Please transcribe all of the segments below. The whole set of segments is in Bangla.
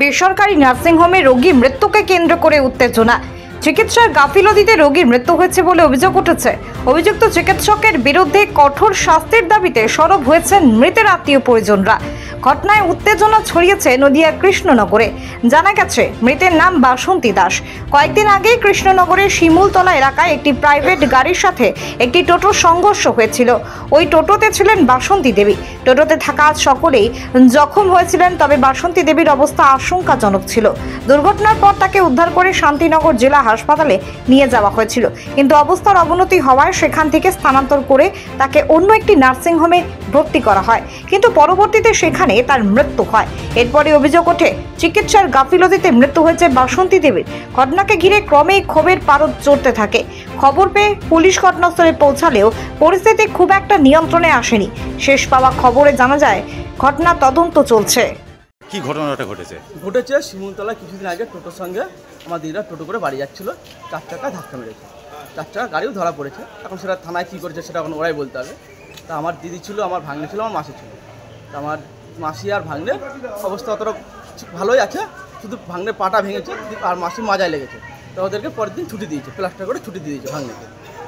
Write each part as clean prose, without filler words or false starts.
বেসরকারি নার্সিংহোমে রোগী মৃত্যুকে কেন্দ্র করে উত্তেজনা। চিকিৎসার গাফিলতিতে রোগীর মৃত্যু হয়েছে বলে অভিযোগ উঠেছে। অভিযুক্ত চিকিৎসকের বিরুদ্ধে কঠোর শাস্তির দাবিতে সরব হয়েছেন মৃতের আত্মীয় পরিজনরা। ঘটনায় উত্তেজনা ছড়িয়েছে নদিয়ার কৃষ্ণনগরে। জানা গেছে, মৃতের নাম বাসন্তী দাস। কয়েকদিন আগেই কৃষ্ণনগরের শিমুলতলা এলাকায় একটি প্রাইভেট গাড়ির সাথে একটি টোটোর সংঘর্ষ হয়েছিল। ওই টোটোতে ছিলেন বাসন্তী দেবী। টোটোতে থাকা সকলেই জখম হয়েছিলেন, তবে বাসন্তী দেবীর অবস্থা আশঙ্কাজনক ছিল। দুর্ঘটনার পর তাকে উদ্ধার করে শান্তিনগর জেলা হাসপাতালে নিয়ে যাওয়া হয়েছিল, কিন্তু অবস্থার অবনতি হওয়ায় সেখান থেকে স্থানান্তর করে তাকে অন্য একটি নার্সিংহোমে ভর্তি করা হয়, কিন্তু পরবর্তীতে সেখানে তার মৃত্যু হয়। এরপরে অভিযোগ ওঠে চিকিৎসার গাফিলতিতে মৃত্যু হয়েছে বাসন্তী দেবীর। ঘটনাকে ঘিরে ক্রমেই ক্ষোভের পারদ চড়তে থাকে। খবর পেয়ে পুলিশ ঘটনাস্থলে পৌঁছালেও পরিস্থিতি খুব একটা নিয়ন্ত্রণে আসেনি। শেষ পাওয়া খবরে জানা যায় ঘটনা তদন্ত চলছে। কি ঘটনাটা ঘটেছে শিমুলতলা কিছুদিন আগে টোটোর সঙ্গে আমার দিদিরা টোটো করে বাড়ি যাচ্ছিল, 4 চাকা ধাক্কা মেরেছে। 4 চাকা গাড়িও ধরা পড়েছে। এখন সেটা থানায় কী করেছে সেটা এখন ওরাই বলতে হবে। তা আমার দিদি ছিল, আমার ভাগ্নে ছিল, আমার মাসি ছিল। তা আমার মাসি আর ভাগ্নের অবস্থা অতটা ভালোই আছে, শুধু ভাগ্নের পাটা ভেঙেছে আর মাসি মাজায় লেগেছে। তা ওদেরকে পরের দিন ছুটি দিয়েছে, প্লাস্টার করে ছুটি দিয়ে দিয়েছে ভাগ্নেকে।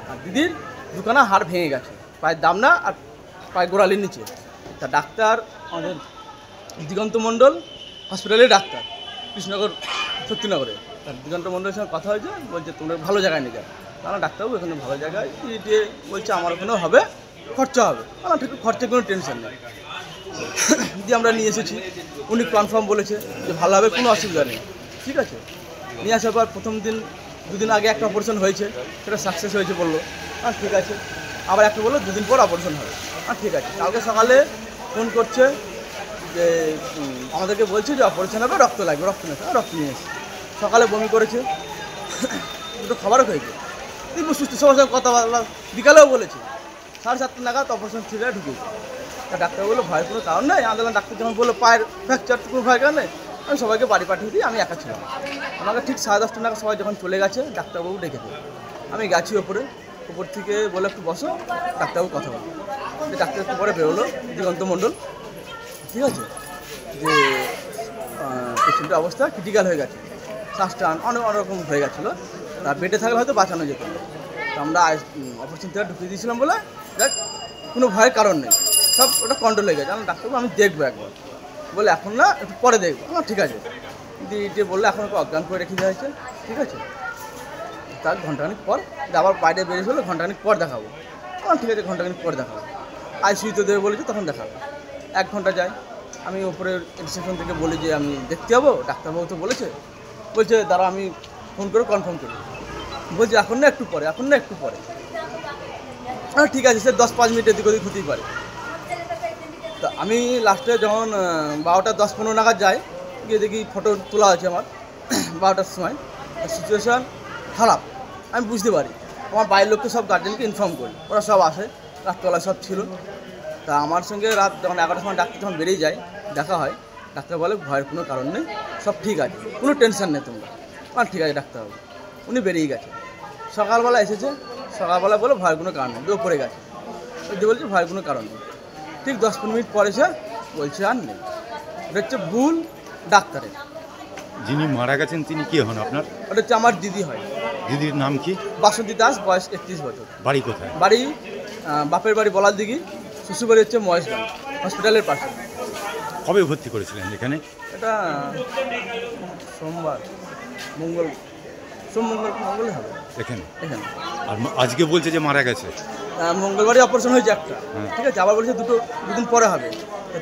আর দিদির দুখানা হাড় ভেঙে গেছে, পায়ের দামনা আর পায়ের গোড়ালির নিচে। তা ডাক্তার আমাদের দিগন্ত মণ্ডল হসপিটালের ডাক্তার, কৃষ্ণনগর শক্তিনগরে। তার দিগন্ত মণ্ডলের সঙ্গে কথা হয়েছে, বলছে তোমরা ভালো জায়গায় নিয়ে যাও। তারা ডাক্তারবাবু এখানে ভালো জায়গায় দিয়ে বলছে আমার ওখানেও হবে, খরচা হবে। আমার ঠিক খরচের কোনো টেনশন নেই। দিয়ে আমরা নিয়ে এসেছি, উনি কনফার্ম বলেছে যে ভালো হবে, কোনো অসুবিধা নেই। ঠিক আছে, নিয়ে আসার পর প্রথম দিন 2 দিন আগে একটা অপারেশন হয়েছে, সেটা সাকসেস হয়েছে বললো। আর ঠিক আছে, আবার একটা বললো 2 দিন পর অপারেশন হবে। আর ঠিক আছে, কালকে সকালে ফোন করছে যে আমাদেরকে বলছে যে অপারেশন হবে, রক্ত লাগবে, রক্ত নেই। রক্ত নিয়ে এসেছে। সকালে বমি করেছে, দুটো খাবারও খেয়েছে, কিন্তু সুস্থ সবার সঙ্গে কথা বলা। বিকালেও বলেছে 7:30 নাগাদ অপারেশন থিয়েটারে ঢুকেছে। তা ডাক্তার বললো ভয়ের কোনো কারণ নেই। আমাদের ডাক্তার যখন বললো পায়ের ফ্র্যাকচার, কোনো ভয় কারণ নেই। আমি সবাইকে বাড়ি পাঠিয়ে দিই, আমি একা ছিলাম। আমাকে ঠিক 10:30 নাগাদ সবাই যখন চলে গেছে, ডাক্তারবাবু ডেকেছে। আমি গেছি উপর থেকে বলে একটু বসো, ডাক্তারবাবু কথা বলো। ডাক্তার একটু পরে বেরোলো দিগন্ত মণ্ডল, ঠিক আছে, যে পেশেন্টের অবস্থা ক্রিটিক্যাল হয়ে গেছে, শ্বাসটা অনেক রকম হয়ে গেছিলো। তা বেডে থাকলে হয়তো বাঁচানো যেত। তো আমরা অপারেশন থিয়েটারে ঢুকিয়ে দিয়েছিলাম বলে দেখ কোনো ভয়ের কারণ নেই, সব ওটা কন্ট্রোল হয়ে গেছে। আমি ডাক্তারবাবু আমি দেখবো একবার, বলে এখন না, একটু পরে দেখবো। আমার ঠিক আছে, দিয়ে বললে এখন ওকে অজ্ঞান করে রেখে দেওয়া হয়েছে। ঠিক আছে, তার ঘন্টাখানিক পর আবার বাইরে বেরিয়ে হলে ঘন্টাখানিক পর দেখাবো। আমার ঠিক আছে, ঘন্টাখানিক পর দেখাবো। আইসিইউতে দেবে বলেছে, তখন দেখাবো। 1 ঘন্টা যায়। আমি উপরের রিসেপশন থেকে বলি যে আমি দেখতে যাবো, ডাক্তারবাবু তো বলছে দাঁড়া আমি ফোন করে কনফার্ম করি। বলছে এখন না একটু পরে, এখন না একটু পরে। হ্যাঁ ঠিক আছে, সে 10-5 মিনিট এদিক ওদিক হতেই পারে। তা আমি লাস্টে যখন 12টা 10-15 নাগাদ যাই, গিয়ে দেখি ফটো তোলা আছে আমার 12টার সময়। সিচুয়েশান খারাপ আমি বুঝতে পারি। আমার বাইরের লোককে সব গার্জেনকে ইনফর্ম করি, ওরা সব আসে, রাত্রবেলা সব ছিল। তা আমার সঙ্গে রাত যখন 11টার সময় ডাক্তার যখন বেরিয়ে যায়, দেখা হয়, ডাক্তার বলে ভয়ের কোনো কারণ নেই, সব ঠিক আছে, কোনো টেনশন নেই তোমরা। আর ঠিক আছে ডাক্তারবাবু, উনি বেরিয়ে গেছে। সকালবেলা এসেছে, সকালবেলা বলে ভয়ের কোনো কারণ নেই, পড়ে গেছে। ওই বলছে ভয়ের কোনো কারণ নেই। ঠিক 10-15 মিনিট পরে এসে বলছে আর নেই। এটা হচ্ছে ভুল ডাক্তারের। যিনি মারা গেছেন তিনি কি হন আপনার? ওটা হচ্ছে আমার দিদি হয়। দিদির নাম কি? বাসন্তী দাস, বয়স 31 বছর। বাড়ি কোথায়? বাড়ি বাপের বাড়ি বলার দিঘি, শ্বশুরবাড়ি হচ্ছে মহেশগঞ্জ হসপিটালের পাশে। কবে ভর্তি করেছিলেন এখানে? এটা সোমবার, মঙ্গল হবে এখানে। আর আজকে বলছে যে মারা গেছে। মঙ্গলবারই অপারেশন হয়েছে একটা, ঠিক আছে। আবার বলছে 2 দিন পরে হবে।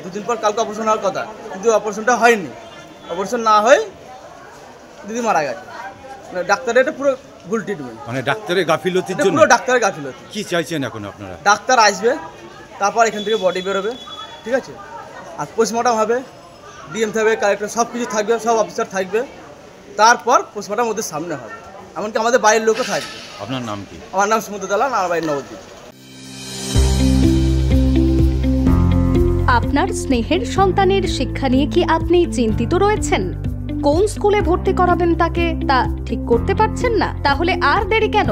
2 দিন পর কালকে অপারেশন হওয়ার কথা, কিন্তু অপারেশনটা হয়নি। অপারেশন না হয় দিদি মারা গেছে। ডাক্তারের এটা পুরো ভুল ট্রিটমেন্ট, মানে ডাক্তারের গাফিলতির জন্য। পুরো ডাক্তারের গাফিলতি। কি চাইছেন এখন আপনারা? ডাক্তার আসবে, তারপর এখান থেকে বডি বেরোবে, ঠিক আছে। আর পোস্টমর্টম হবে, ডিএম থাকবে, কালেক্টর, সব কিছু থাকবে, সব অফিসার থাকবে। তারপর পোস্টমর্টম ওদের সামনে হবে, এমনকি আমাদের বাইরের লোকও থাকবে। আপনার নাম কি? আমার নাম সমুদ্র দালাল, আমার বাড়ি নবদ্বীপ। আপনার স্নেহের সন্তানের শিক্ষা নিয়ে কি আপনি চিন্তিত রয়েছেন? কোন স্কুলে ভর্তি করাবেন তাকে তা ঠিক করতে পারছেন না? তাহলে আর দেরি কেন?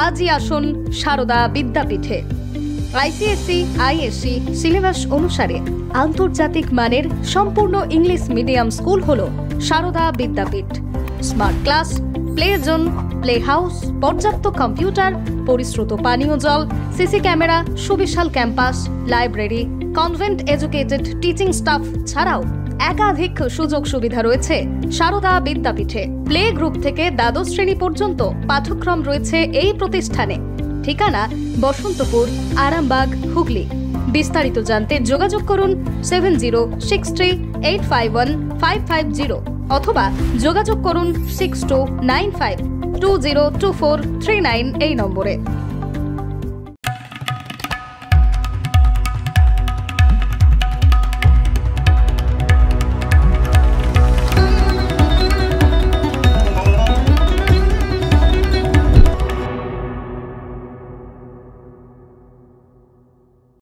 আজই আসুন সারদা বিদ্যাপীঠে। আইসিএসসি আইএসসি সিলেবাস অনুসারে আন্তর্জাতিক মানের সম্পূর্ণ ইংলিশ মিডিয়াম স্কুল হলো Sarada Vidyapith. Smart class, play zone, play house, পর্যাপ্ত কম্পিউটার, পরিশ্রুত পানীয় জল, সিসি ক্যামেরা, সুবিশাল campus, library, convent educated teaching staff ছাড়াও একাধিক সুযোগ সুবিধা রয়েছে সারদা বিদ্যাপীঠে। প্লে গ্রুপ থেকে দ্বাদশ শ্রেণী পর্যন্ত পাঠ্যক্রম রয়েছে এই প্রতিষ্ঠানে। ঠিকানা বসন্তপুর, আরামবাগ, হুগলি। বিস্তারিত জানতে যোগাযোগ করুন 7063851550 অথবা যোগাযোগ করুন 6295202439 এই নম্বরে।